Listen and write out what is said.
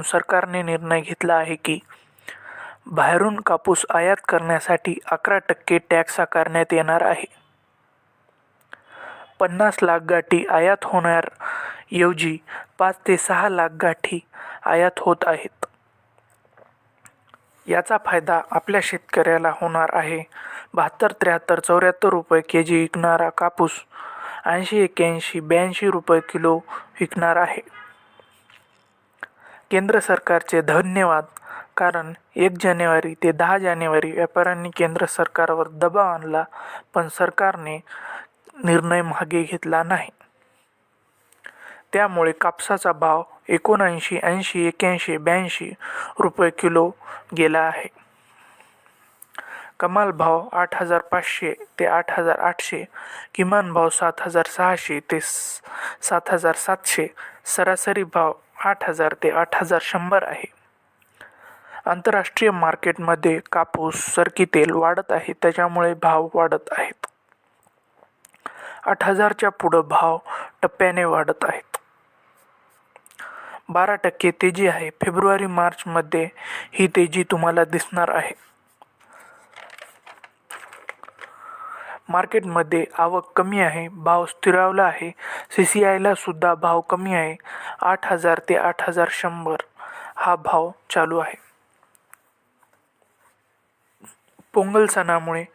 सरकारने निर्णय घेतला आहे की बाहेरून कापूस आयात करण्यासाठी 11% टॅक्स आकारण्यात येणार आहे. 50 लाख गाठी आयात होणार ऐवजी 5 ते 6 लाख गाठी आयात होत आहेत. याचा फायदा आपल्या शेतकऱ्याला होणार आहे. 72, 73, 74 रुपये केजी विकणारा कापूस 80, 81, 82 रुपये किलो विकणार आहे. केंद्र सरकारचे धन्यवाद, कारण 1 जानेवारी ते 10 जानेवारी व्यापाऱ्यांनी केंद्र सरकारवर दबाव आणला, पण सरकारने निर्णय मागे घेतला नाही. त्यामुळे कापसाचा भाव 79, 80, 81, 82 रुपये किलो गेला आहे. कमाल भाव 8,500 ते 8,800, किमान भाव 7,600 ते 7,700, सरासरी भाव 8,000 ते 8,100 आहे. आंतरराष्ट्रीय मार्केटमध्ये कापूस, सरकी तेल वाढत आहे, त्याच्यामुळे भाव वाढत आहेत. 8,000च्या पुढे भाव टप्प्याने वाढत आहेत. 12% तेजी आहे. फेब्रुवारी-मार्च मध्ये ही तेजी तुम्हाला दिसणार आहे. मार्केटमध्ये आवक कमी आहे, भाव स्थिरावला आहे. CCI ला सुद्धा भाव कमी आहे. 8,000 ते 8,100 हा भाव चालू आहे. पोंगल सणामुळे